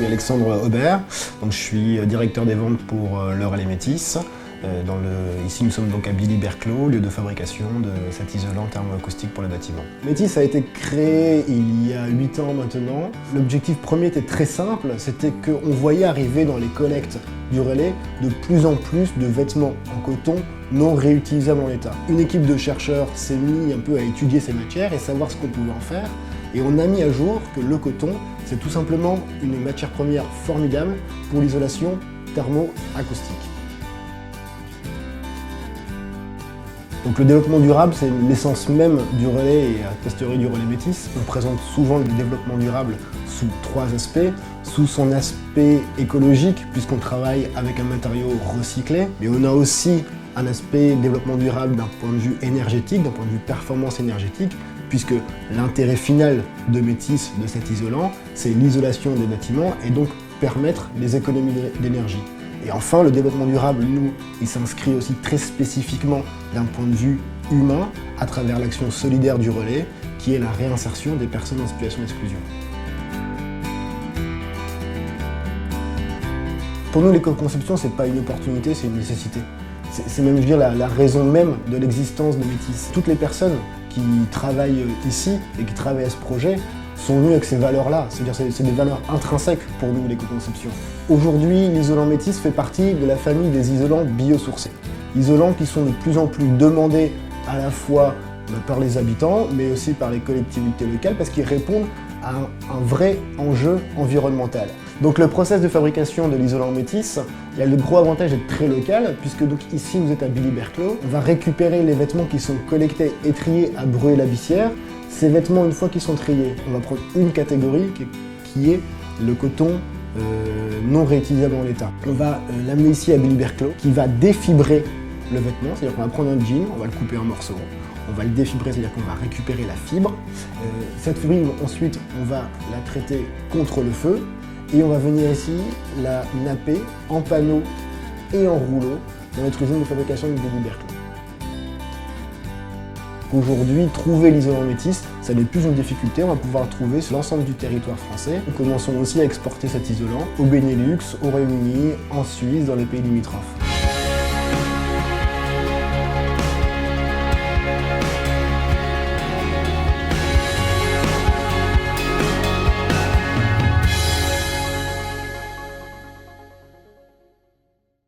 suis Alexandre Aubert, donc je suis directeur des ventes pour Le Relais Métis. Ici nous sommes donc à Billy-Berclos, lieu de fabrication de cet isolant thermoacoustique pour le bâtiment. Métis a été créé il y a 8 ans maintenant. L'objectif premier était très simple, c'était qu'on voyait arriver dans les collectes du relais de plus en plus de vêtements en coton non réutilisables en état. Une équipe de chercheurs s'est mise un peu à étudier ces matières et savoir ce qu'on pouvait en faire. Et on a mis à jour que le coton, c'est tout simplement une matière première formidable pour l'isolation thermoacoustique. Donc le développement durable, c'est l'essence même du relais et a posteriori du relais Métis. On présente souvent le développement durable sous 3 aspects. Sous son aspect écologique, puisqu'on travaille avec un matériau recyclé, mais on a aussi un aspect développement durable d'un point de vue énergétique, d'un point de vue performance énergétique, puisque l'intérêt final de Métis, de cet isolant, c'est l'isolation des bâtiments et donc permettre des économies d'énergie. Et enfin, le développement durable, nous, il s'inscrit aussi très spécifiquement d'un point de vue humain à travers l'action solidaire du relais, qui est la réinsertion des personnes en situation d'exclusion. Pour nous, l'éco-conception, c'est pas une opportunité, c'est une nécessité. C'est même, je veux dire, la raison même de l'existence de Métis. Toutes les personnes qui travaillent ici et qui travaillent à ce projet sont venues avec ces valeurs-là. C'est-à-dire c'est des valeurs intrinsèques pour nous, l'éco-conception. Aujourd'hui, l'isolant Métis fait partie de la famille des isolants biosourcés. Isolants qui sont de plus en plus demandés à la fois par les habitants, mais aussi par les collectivités locales, parce qu'ils répondent à un vrai enjeu environnemental. Donc le process de fabrication de l'isolant Métis, il y a le gros avantage d'être très local, puisque donc ici vous êtes à Billy-Berclos. On va récupérer les vêtements qui sont collectés et triés à Bruay-la-Bissière. Ces vêtements, une fois qu'ils sont triés, on va prendre une catégorie qui est le coton non réutilisable en l'état. On va l'amener ici à Billy-Berclos, qui va défibrer le vêtement, c'est-à-dire qu'on va prendre un jean, on va le couper en morceaux, on va le défibrer, c'est-à-dire qu'on va récupérer la fibre. Cette fibre, ensuite, on va la traiter contre le feu et on va venir ici la napper en panneaux et en rouleaux dans notre usine de fabrication de Billy-Berclos. Aujourd'hui, trouver l'isolant Métis, ça n'est plus une difficulté, on va pouvoir le trouver sur l'ensemble du territoire français. Nous commençons aussi à exporter cet isolant au Benelux, au Royaume-Uni, en Suisse, dans les pays limitrophes.